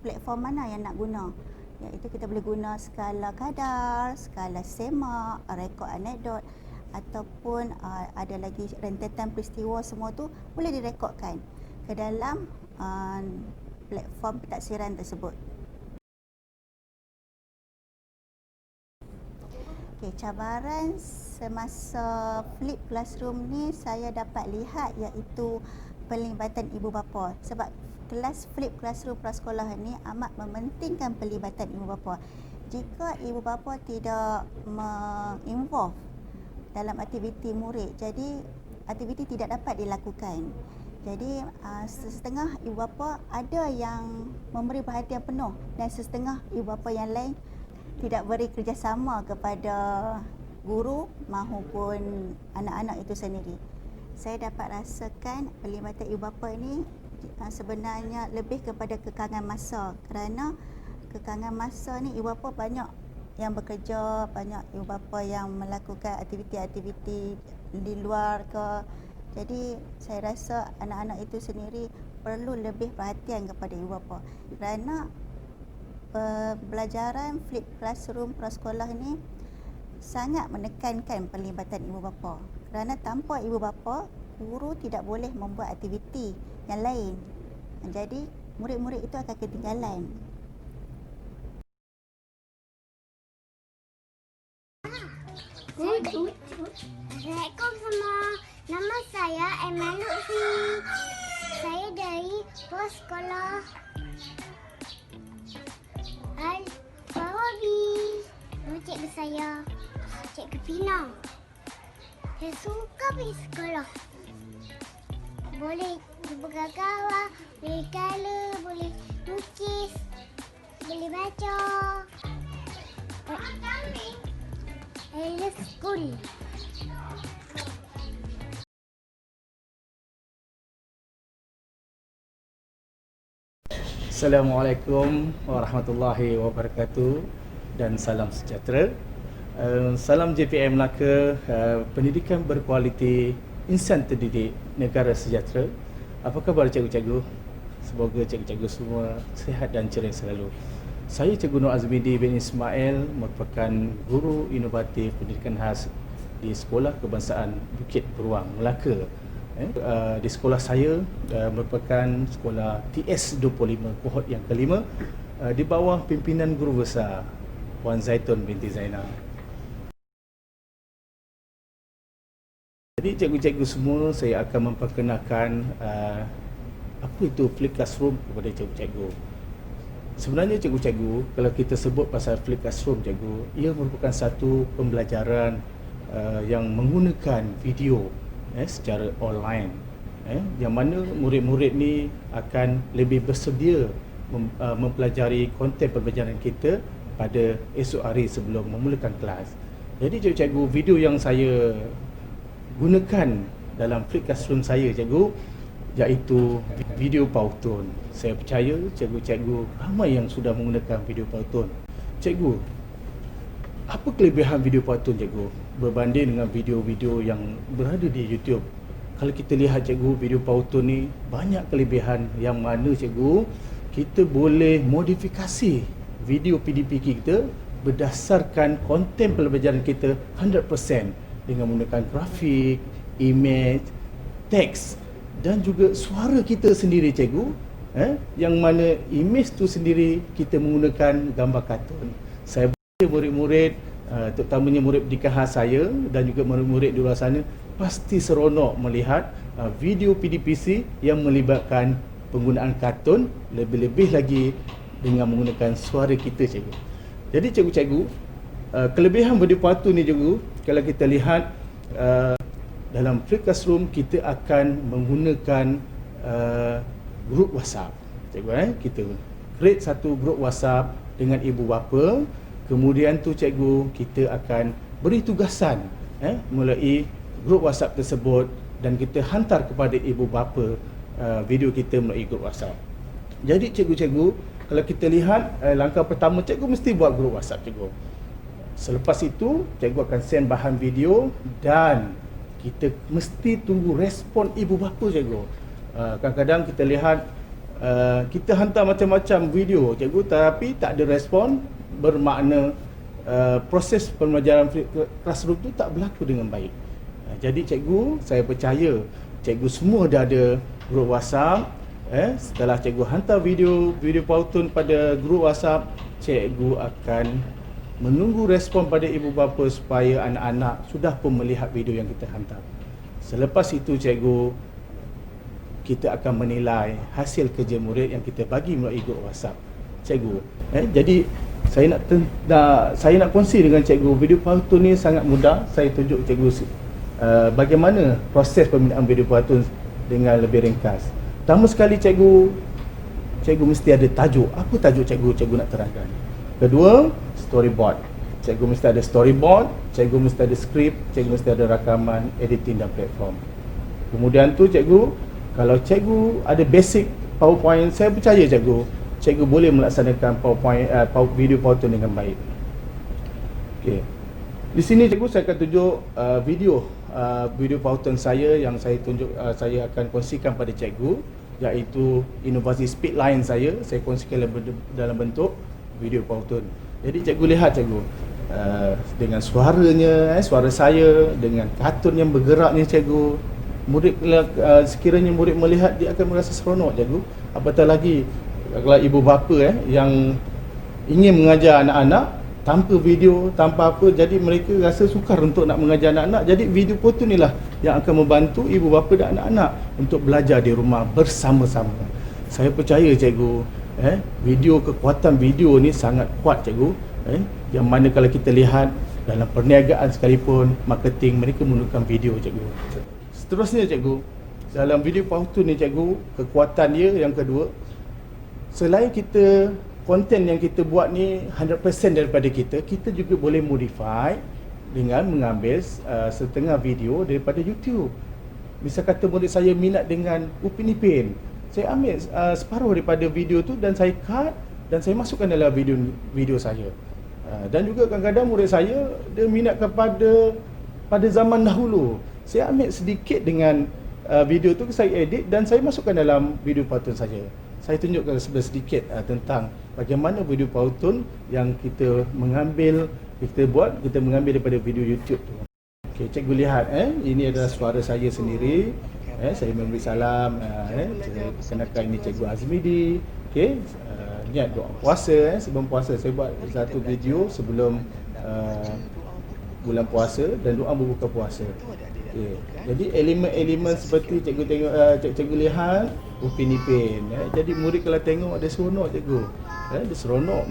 platform mana yang nak guna. Iaitu kita boleh guna skala kadar, skala semak, rekod anekdot, ataupun ada lagi rentetan peristiwa, semua tu boleh direkodkan ke dalam platform pentaksiran tersebut. Okay, cabaran semasa Flip Classroom ni saya dapat lihat iaitu pelibatan ibu bapa. Sebab kelas Flip Classroom prasekolah ni amat mementingkan pelibatan ibu bapa. Jika ibu bapa tidak involve dalam aktiviti murid, jadi aktiviti tidak dapat dilakukan. Jadi setengah ibu bapa ada yang memberi perhatian penuh dan setengah ibu bapa yang lain tidak beri kerjasama kepada guru maupun anak-anak itu sendiri. Saya dapat rasakan pelibatan ibu bapa ini sebenarnya lebih kepada kekangan masa, kerana kekangan masa ni ibu bapa banyak yang bekerja, banyak ibu bapa yang melakukan aktiviti-aktiviti di luar ke. Jadi saya rasa anak-anak itu sendiri perlu lebih perhatian kepada ibu bapa, kerana pembelajaran Flip Classroom prasekolah ni sangat menekankan pelibatan ibu bapa. Kerana tanpa ibu bapa, guru tidak boleh membuat aktiviti yang lain. Jadi murid-murid itu akan ketinggalan. Assalamualaikum semua. Nama saya Aiman Lutfi. Saya dari prasekolah Al-Farabi. Nama cikgu saya Cikgu Pina. Saya suka pergi sekolah. Boleh bergaul, boleh color, boleh lukis, boleh baca. I love school. Assalamualaikum warahmatullahi wabarakatuh dan salam sejahtera. Salam JPM Melaka, pendidikan berkualiti, insan terdidik, negara sejahtera. Apa khabar cikgu-cikgu? Semoga cikgu-cikgu semua sihat dan ceria selalu. Saya Cikgu Nur Azmidi bin Ismail, merupakan guru inovatif pendidikan khas di Sekolah Kebangsaan Bukit Beruang, Melaka. Di sekolah saya merupakan sekolah TS25 kohort yang kelima di bawah pimpinan guru besar Puan Zaitun binti Zainal. Jadi cikgu-cikgu semua, saya akan memperkenalkan apa itu Flip Classroom kepada cikgu-cikgu. Sebenarnya cikgu-cikgu, kalau kita sebut pasal Flip Classroom cikgu, ia merupakan satu pembelajaran yang menggunakan video secara online, yang mana murid-murid ni akan lebih bersedia mempelajari konten pembelajaran kita pada esok hari sebelum memulakan kelas. Jadi cikgu-cikgu, video yang saya gunakan dalam Flip Classroom saya cikgu, iaitu video Powtoon. Saya percaya cikgu-cikgu ramai yang sudah menggunakan video Powtoon. Cikgu, apa kelebihan video Powtoon cikgu berbanding dengan video-video yang berada di YouTube? Kalau kita lihat cikgu, video Powtoon ni banyak kelebihan yang mana cikgu, kita boleh modifikasi video PDP kita berdasarkan konten pembelajaran kita 100% dengan menggunakan grafik, image, teks dan juga suara kita sendiri cikgu, yang mana image tu sendiri kita menggunakan gambar kartun. Saya murid-murid, terutamanya murid pendidikan khas saya dan juga murid-murid di luar sana, pasti seronok melihat video PDPC yang melibatkan penggunaan kartun, lebih-lebih lagi dengan menggunakan suara kita cikgu. Jadi cikgu-cikgu, kelebihan video Powtoon ni cikgu, kalau kita lihat dalam Flip Classroom, kita akan menggunakan grup WhatsApp cikgu. Kita create satu grup WhatsApp dengan ibu bapa. Kemudian tu cikgu, kita akan beri tugasan melalui grup WhatsApp tersebut dan kita hantar kepada ibu bapa video kita melalui grup WhatsApp. Jadi cikgu-cikgu, kalau kita lihat langkah pertama, cikgu mesti buat grup WhatsApp cikgu. Selepas itu, cikgu akan send bahan video dan kita mesti tunggu respon ibu bapa cikgu. Kadang-kadang kita lihat kita hantar macam-macam video cikgu, tapi tak ada respon, bermakna proses pembelajaran classroom tu tak berlaku dengan baik. Jadi cikgu, saya percaya cikgu semua dah ada grup WhatsApp. Setelah cikgu hantar video Powtoon pada grup WhatsApp, cikgu akan menunggu respon pada ibu bapa supaya anak-anak sudah pun melihat video yang kita hantar. Selepas itu cikgu, kita akan menilai hasil kerja murid yang kita bagi melalui grup WhatsApp cikgu. Jadi saya nak kongsi dengan cikgu, video Powtoon ni sangat mudah. Saya tunjuk cikgu bagaimana proses pembinaan video Powtoon dengan lebih ringkas. Pertama sekali cikgu mesti ada tajuk. Apa tajuk cikgu nak terangkan? Kedua, storyboard. Cikgu mesti ada storyboard, cikgu mesti ada skrip, cikgu mesti ada rakaman, editing dan platform. Kemudian tu cikgu, kalau cikgu ada basic PowerPoint, saya percaya cikgu boleh melaksanakan video Powtoon dengan baik. Okey. Di sini cikgu, saya akan tunjuk video Powtoon saya yang saya tunjuk, saya akan kongsikan pada cikgu, iaitu inovasi speedline saya kongsikan dalam bentuk video Powtoon. Jadi cikgu lihat cikgu, dengan suaranya, suara saya, dengan kartun yang bergerak ni cikgu, murid sekiranya murid melihat, dia akan merasa seronok cikgu. Apatah lagi kalau ibu bapa yang ingin mengajar anak-anak tanpa video, tanpa apa, jadi mereka rasa sukar untuk nak mengajar anak-anak. Jadi video Powtoon inilah yang akan membantu ibu bapa dan anak-anak untuk belajar di rumah bersama-sama. Saya percaya cikgu, kekuatan video ni sangat kuat cikgu. Yang mana kalau kita lihat dalam perniagaan sekalipun, marketing, mereka menggunakan video cikgu. Seterusnya cikgu, dalam video PowerPoint ni cikgu, kekuatan dia yang kedua, selain kita konten yang kita buat ni 100% daripada kita juga boleh modify dengan mengambil setengah video daripada YouTube. Misal kata murid saya minat dengan Upin Ipin, saya ambil separuh daripada video tu dan saya cut dan saya masukkan dalam video saya. Dan juga kadang-kadang murid saya dia minat pada zaman dahulu, saya ambil sedikit dengan video tu, saya edit dan saya masukkan dalam video PowerPoint saya. Saya tunjukkan sedikit tentang bagaimana video PowerPoint yang kita mengambil daripada video YouTube tu. Okey, cikgu lihat ini adalah suara saya sendiri. Saya memberi salam, saya perkenalkan ini Cikgu Azmidi. Okey, niat doa puasa, sebelum puasa saya buat satu video sebelum bulan puasa dan doa berbuka puasa. Okay. Jadi elemen-elemen seperti cikgu tengok, cikgu lihat Upin Ipin. Jadi murid kalau tengok ada seronok cikgu. Dia seronok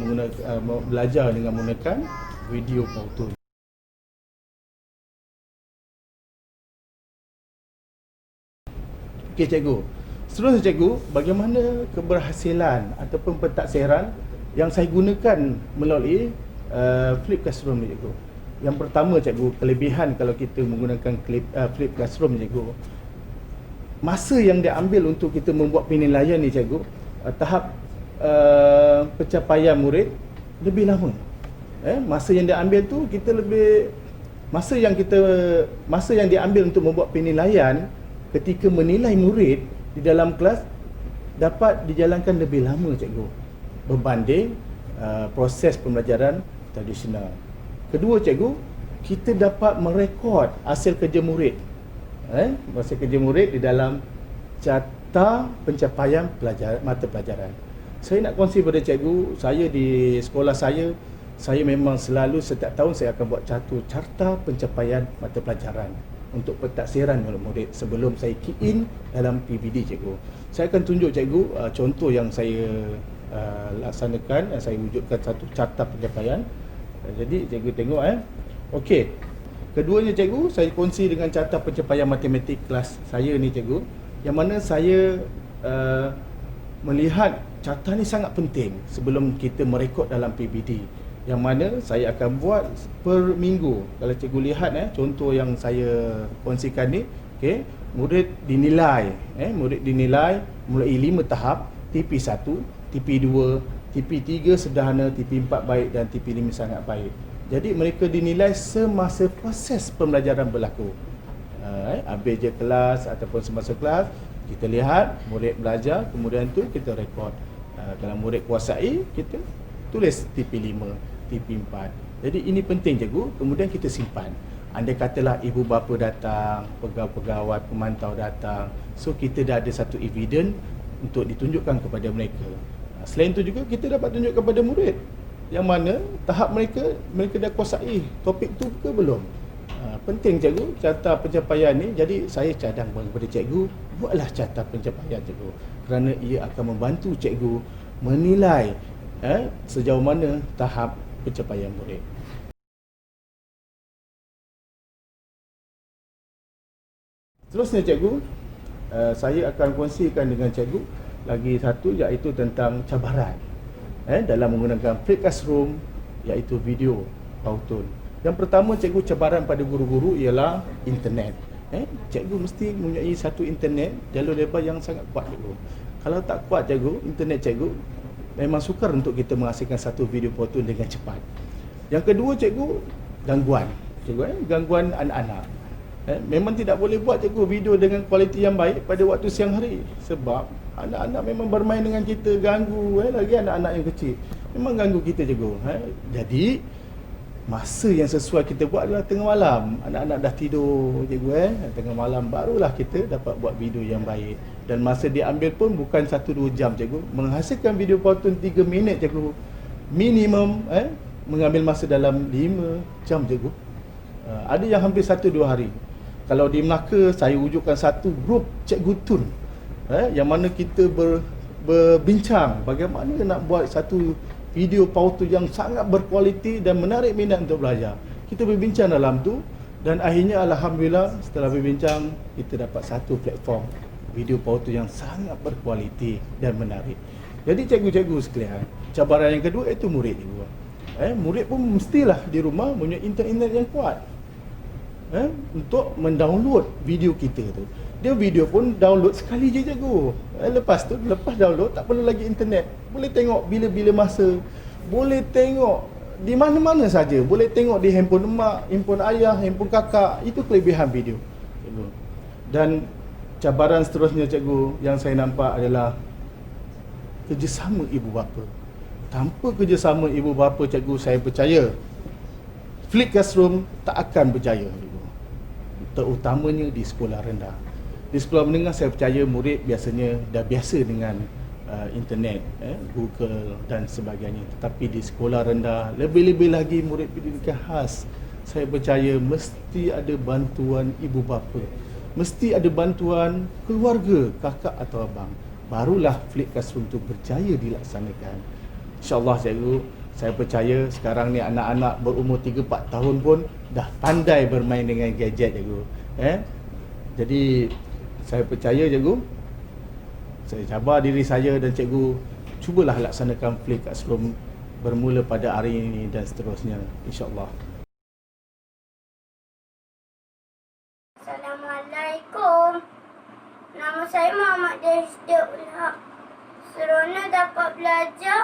belajar dengan menggunakan video PowerPoint. Okey cikgu. Seterusnya cikgu, bagaimana keberhasilan ataupun pentaksiran yang saya gunakan melalui Flip Classroom ni cikgu. Yang pertama cikgu, kelebihan kalau kita menggunakan Flip Classroom cikgu, masa yang dia ambil untuk kita membuat penilaian ni cikgu, tahap pencapaian murid lebih lama. Masa yang dia ambil tu kita lebih, masa yang dia ambil untuk membuat penilaian ketika menilai murid di dalam kelas dapat dijalankan lebih lama cikgu berbanding proses pembelajaran tradisional. Kedua cikgu, kita dapat merekod hasil kerja murid. Hasil kerja murid di dalam carta pencapaian mata pelajaran. Saya nak kongsi pada cikgu, saya di sekolah saya memang selalu setiap tahun saya akan buat carta pencapaian mata pelajaran untuk pentaksiran murid sebelum saya key in dalam PVD cikgu. Saya akan tunjuk cikgu contoh yang saya laksanakan, saya wujudkan satu carta pencapaian. Jadi cikgu tengok okey. Keduanya cikgu, saya kongsi dengan carta pencapaian matematik kelas saya ni cikgu, yang mana saya melihat carta ni sangat penting sebelum kita merekod dalam PVD. Yang mana saya akan buat per minggu. Kalau cikgu lihat contoh yang saya kongsikan ni, okey, murid dinilai mulai 5 tahap, TP1, TP2, TP3 sederhana, TP4 baik dan TP5 sangat baik. Jadi mereka dinilai semasa proses pembelajaran berlaku. Habis je kelas ataupun semasa kelas, kita lihat murid belajar, kemudian tu kita rekod. Kalau murid kuasai, kita tulis TP5, TP4. Jadi ini penting cikgu, kemudian kita simpan. Andai katalah ibu bapa datang, pegawai-pegawai pemantau datang, so kita dah ada satu evidence untuk ditunjukkan kepada mereka. Selain itu juga kita dapat tunjuk kepada murid yang mana tahap mereka dah kuasai topik tu ke belum. Penting cikgu carta pencapaian ni. Jadi saya cadang kepada cikgu, buatlah carta pencapaian cikgu, kerana ia akan membantu cikgu menilai sejauh mana tahap pencapaian murid. Terusnya cikgu, saya akan kongsikan dengan cikgu lagi satu, iaitu tentang cabaran dalam menggunakan Flip Classroom, iaitu video PowerPoint. Yang pertama cikgu, cabaran pada guru-guru ialah internet. Cikgu mesti mempunyai satu internet jalur lebar yang sangat kuat cikgu. Kalau tak kuat cikgu, internet cikgu, memang sukar untuk kita menghasilkan satu video PowerPoint dengan cepat. Yang kedua cikgu, gangguan cikgu, gangguan anak-anak. Memang tidak boleh buat cikgu video dengan kualiti yang baik pada waktu siang hari, sebab anak-anak memang bermain dengan kita, ganggu, lagi anak-anak yang kecil memang ganggu kita cikgu. Jadi masa yang sesuai kita buat adalah tengah malam, anak-anak dah tidur cikgu, tengah malam barulah kita dapat buat video yang baik. Dan masa diambil pun bukan 1-2 jam cikgu, menghasilkan video PowerPoint 3 minit cikgu, minimum mengambil masa dalam 5 jam cikgu. Ada yang hampir 1-2 hari. Kalau di Melaka, saya wujudkan satu grup Cikgu Tun, yang mana kita berbincang bagaimana nak buat satu video PowerPoint yang sangat berkualiti dan menarik minat untuk belajar. Kita berbincang dalam tu dan akhirnya alhamdulillah setelah berbincang kita dapat satu platform video PowerPoint yang sangat berkualiti dan menarik. Jadi cikgu-cikgu sekalian, cabaran yang kedua itu murid juga. Murid pun mestilah di rumah punya internet yang kuat. Untuk mendownload video kita tu. Dia video pun download sekali je cikgu. Lepas tu, lepas download tak perlu lagi internet. Boleh tengok bila-bila masa. Boleh tengok di mana-mana saja. Boleh tengok di handphone emak, handphone ayah, handphone kakak. Itu kelebihan video, cikgu. Dan cabaran seterusnya cikgu yang saya nampak adalah kerjasama ibu bapa. Tanpa kerjasama ibu bapa cikgu, saya percaya Flipped Classroom tak akan berjaya cikgu. Terutamanya di sekolah rendah. Di sekolah menengah saya percaya murid biasanya dah biasa dengan internet, Google dan sebagainya. Tetapi di sekolah rendah, lebih-lebih lagi murid pendidikan khas, saya percaya mesti ada bantuan ibu bapa. Mesti ada bantuan keluarga, kakak atau abang. Barulah Flipped Classroom itu berjaya dilaksanakan. InsyaAllah cikgu, saya percaya sekarang ni anak-anak berumur 3-4 tahun pun dah pandai bermain dengan gadget cikgu. Jadi saya percaya cikgu, saya cabar diri saya dan cikgu, cubalah laksanakan Flipped Classroom bermula pada hari ini dan seterusnya, insyaAllah. Assalamualaikum. Nama saya Muhammad Desda Ulhaq. Seronok dapat belajar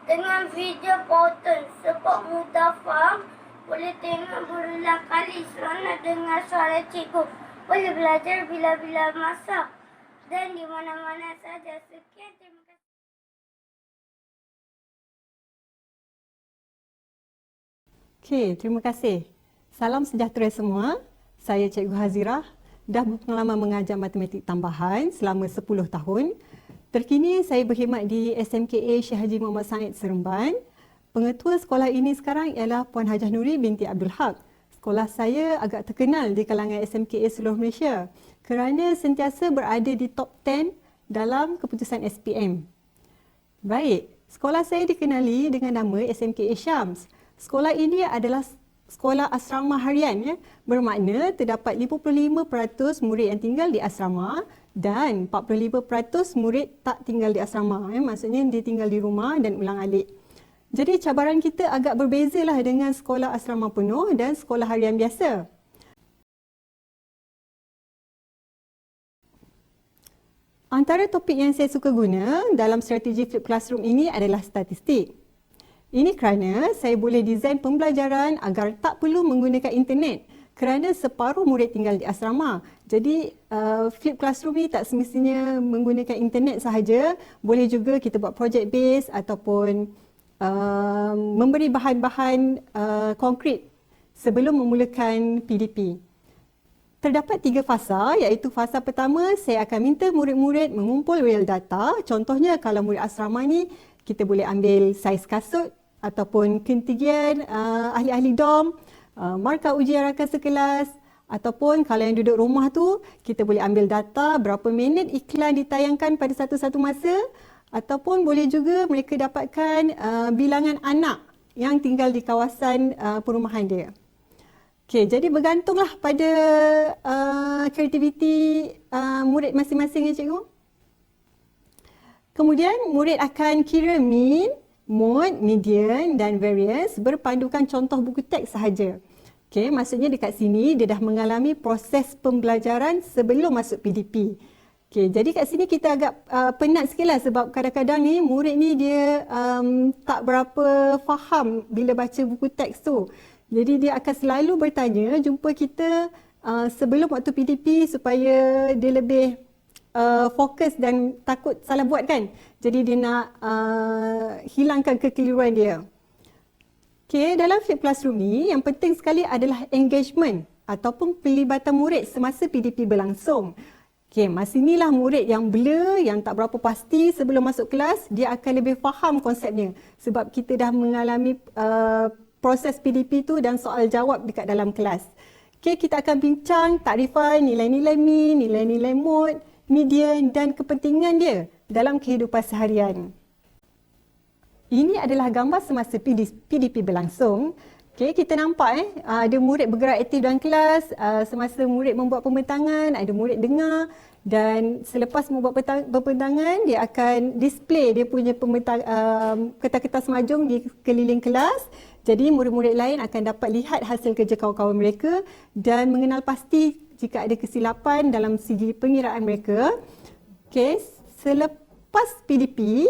dengan video PowerPoint sebab mudah faham. Boleh tengok berulang kali. Seronok dengar suara cikgu. Boleh belajar bila-bila masa dan di mana-mana saja. Sekian, terima kasih. Okey, terima kasih. Salam sejahtera semua. Saya Cikgu Hazirah. Dah berpengalaman mengajar matematik tambahan selama 10 tahun. Terkini saya berkhidmat di SMKA Syekh Haji Muhammad Said Seremban. Pengetua sekolah ini sekarang ialah Puan Hajah Nuri binti Abdul Haq. Sekolah saya agak terkenal di kalangan SMKA seluruh Malaysia kerana sentiasa berada di top 10 dalam keputusan SPM. Baik, sekolah saya dikenali dengan nama SMKA Syams. Sekolah ini adalah sekolah asrama harian, bermakna terdapat 55% murid yang tinggal di asrama dan 45% murid tak tinggal di asrama. Maksudnya dia tinggal di rumah dan ulang-alik. Jadi cabaran kita agak berbezalah dengan sekolah asrama penuh dan sekolah harian biasa. Antara topik yang saya suka guna dalam strategi Flipped Classroom ini adalah statistik. Ini kerana saya boleh desain pembelajaran agar tak perlu menggunakan internet kerana separuh murid tinggal di asrama. Jadi Flipped Classroom ni tak semestinya menggunakan internet sahaja, boleh juga kita buat project base ataupun memberi bahan-bahan konkret sebelum memulakan PDP. Terdapat 3 fasa, iaitu fasa pertama saya akan minta murid-murid mengumpul real data. Contohnya kalau murid asrama ni kita boleh ambil saiz kasut ataupun ketinggian ahli-ahli dom, markah ujian rakan sekelas, ataupun kalau yang duduk rumah tu kita boleh ambil data berapa minit iklan ditayangkan pada satu-satu masa, ataupun boleh juga mereka dapatkan bilangan anak yang tinggal di kawasan perumahan dia. Okey, jadi bergantunglah pada kreativiti murid masing-masing ya cikgu. Kemudian murid akan kira mean, mode, median dan variance berpandukan contoh buku teks sahaja. Okey, maksudnya dekat sini dia dah mengalami proses pembelajaran sebelum masuk PDP. Okey, jadi kat sini kita agak penat sikit lah sebab kadang-kadang ni murid ni dia tak berapa faham bila baca buku teks tu. Jadi dia akan selalu bertanya jumpa kita sebelum waktu PDP supaya dia lebih fokus dan takut salah buat kan. Jadi dia nak hilangkan kekeliruan dia. Okey, dalam Flipped Classroom ni yang penting sekali adalah engagement ataupun pelibatan murid semasa PDP berlangsung. Okey, masa inilah murid yang blur, yang tak berapa pasti sebelum masuk kelas, dia akan lebih faham konsepnya sebab kita dah mengalami proses PDP tu dan soal jawab dekat dalam kelas. Okey, kita akan bincang takrifan nilai-nilai mean, nilai-nilai mode, median dan kepentingan dia dalam kehidupan seharian. Ini adalah gambar semasa PDP berlangsung. Okay, kita nampak ada murid bergerak aktif dalam kelas, semasa murid membuat pembentangan, ada murid dengar, dan selepas membuat pembentangan, dia akan display dia punya kertas-kertas mahjong di keliling kelas. Jadi murid-murid lain akan dapat lihat hasil kerja kawan-kawan mereka dan mengenal pasti jika ada kesilapan dalam segi pengiraan mereka. Okay, selepas PDP,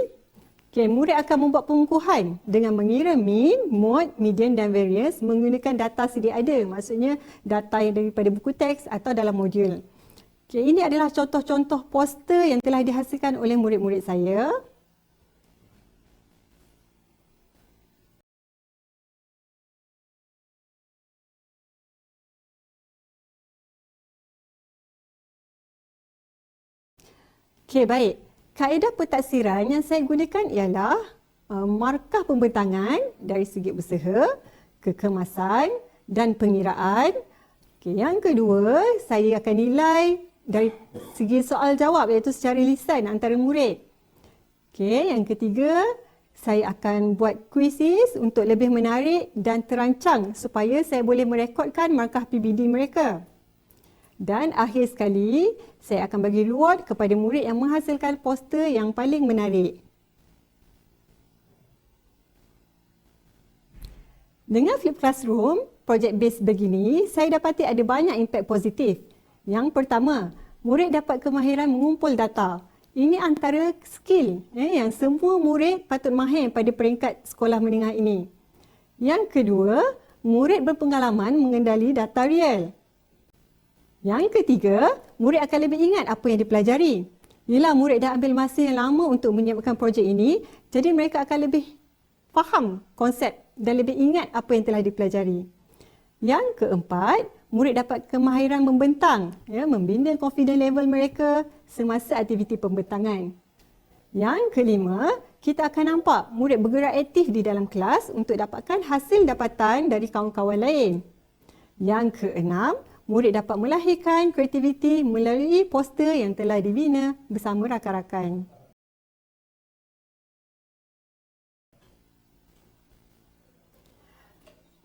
murid akan membuat pengukuhan dengan mengira mean, mode, median dan variance menggunakan data sedia ada. Maksudnya data yang daripada buku teks atau dalam modul. Ini adalah contoh-contoh poster yang telah dihasilkan oleh murid-murid saya. Baik. Kaedah pentaksiran yang saya gunakan ialah markah pembentangan dari segi usaha, kekemasan dan pengiraan. Yang kedua, saya akan nilai dari segi soal jawab iaitu secara lisan antara murid. Yang ketiga, saya akan buat kuisis untuk lebih menarik dan terancang supaya saya boleh merekodkan markah PBD mereka. Dan akhir sekali, saya akan bagi reward kepada murid yang menghasilkan poster yang paling menarik. Dengan Flip Classroom, projek base begini, saya dapati ada banyak impak positif. Yang pertama, murid dapat kemahiran mengumpul data. Ini antara skill yang semua murid patut mahir pada peringkat sekolah menengah ini. Yang kedua, murid berpengalaman mengendali data real. Yang ketiga, murid akan lebih ingat apa yang dipelajari. Yelah, murid dah ambil masa yang lama untuk menyiapkan projek ini, jadi mereka akan lebih faham konsep dan lebih ingat apa yang telah dipelajari. Yang keempat, murid dapat kemahiran membentang, membina confidence level mereka semasa aktiviti pembentangan. Yang kelima, kita akan nampak murid bergerak aktif di dalam kelas untuk dapatkan hasil dapatan dari kawan-kawan lain. Yang keenam, murid dapat melahirkan kreativiti melalui poster yang telah dibina bersama rakan-rakan.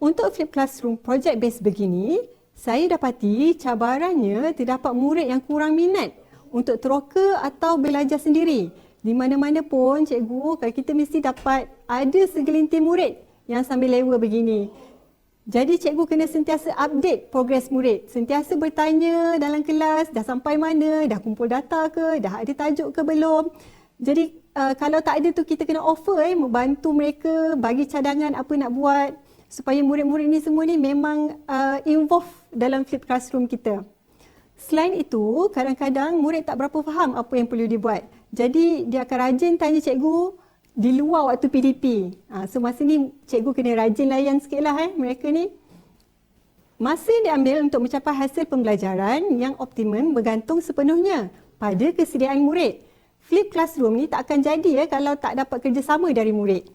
Untuk Flip Classroom project base begini, saya dapati cabarannya terdapat murid yang kurang minat untuk teroka atau belajar sendiri. Di mana-mana pun cikgu, kita mesti dapat ada segelintir murid yang sambil lewa begini. Jadi cikgu kena sentiasa update progres murid. Sentiasa bertanya dalam kelas, dah sampai mana, dah kumpul data ke, dah ada tajuk ke belum. Jadi kalau tak ada tu kita kena offer membantu mereka, bagi cadangan apa nak buat supaya murid-murid ni semua ni memang involve dalam Flip Classroom kita. Selain itu, kadang-kadang murid tak berapa faham apa yang perlu dibuat. Jadi dia akan rajin tanya cikgu di luar waktu PDP. So masa ni cikgu kena rajin layan sikit lah mereka ni. Masa yang diambil untuk mencapai hasil pembelajaran yang optimum bergantung sepenuhnya pada kesediaan murid. Flip Classroom ni tak akan jadi kalau tak dapat kerjasama dari murid.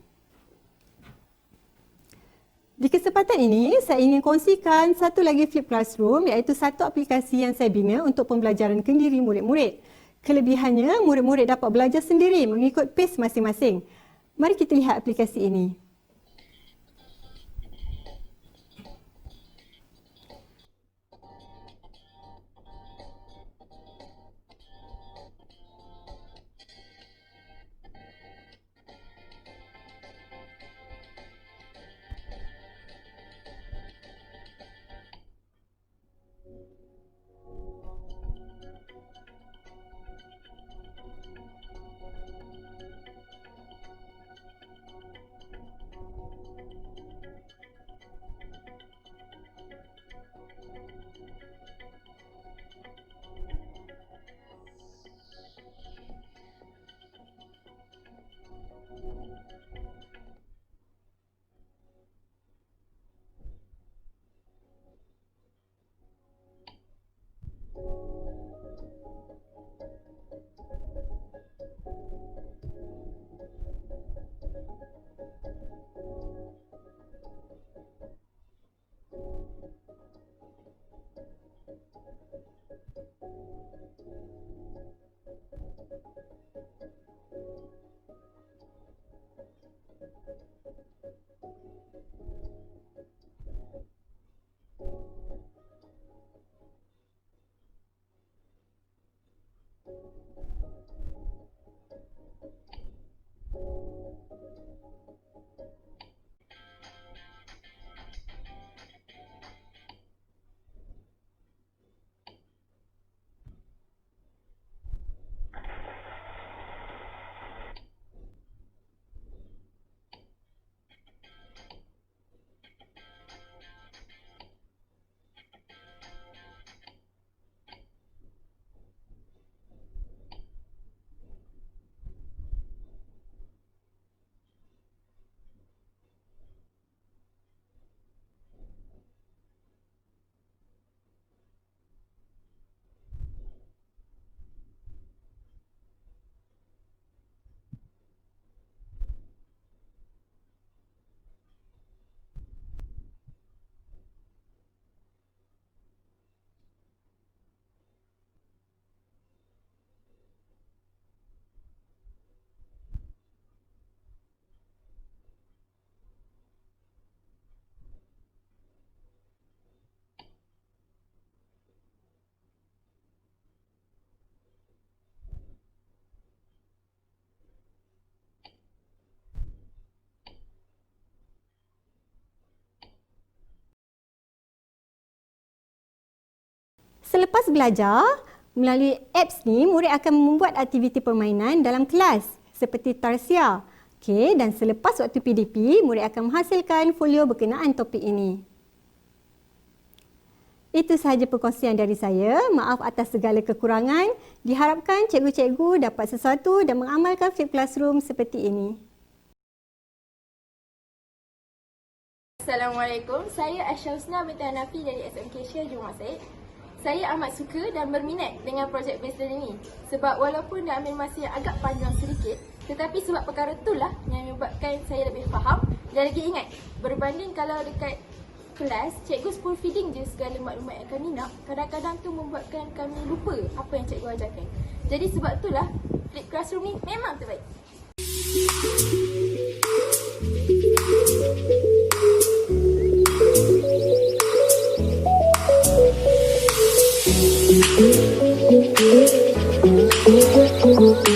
Di kesempatan ini, saya ingin kongsikan satu lagi Flip Classroom iaitu satu aplikasi yang saya bina untuk pembelajaran kendiri murid-murid. Kelebihannya, murid-murid dapat belajar sendiri mengikut pace masing-masing. Mari kita lihat aplikasi ini. Selepas belajar, melalui apps ni, murid akan membuat aktiviti permainan dalam kelas seperti Tarsia. Okey, dan selepas waktu PDP, murid akan menghasilkan folio berkenaan topik ini. Itu sahaja perkongsian dari saya. Maaf atas segala kekurangan. Diharapkan cikgu-cikgu dapat sesuatu dan mengamalkan Flip Classroom seperti ini. Assalamualaikum, saya Aisyah Husna binti Hanafi dari SMK Syah Jumaat Said. Saya amat suka dan berminat dengan projek based learning ini sebab walaupun dia ambil masa yang agak panjang sedikit, tetapi sebab perkara itulah yang menyebabkan saya lebih faham dan lagi ingat berbanding kalau dekat kelas, cikgu spoon feeding je segala maklumat yang kami nak, kadang-kadang tu membuatkan kami lupa apa yang cikgu ajarkan. Jadi sebab itulah Flip Classroom ni memang terbaik. Thank you.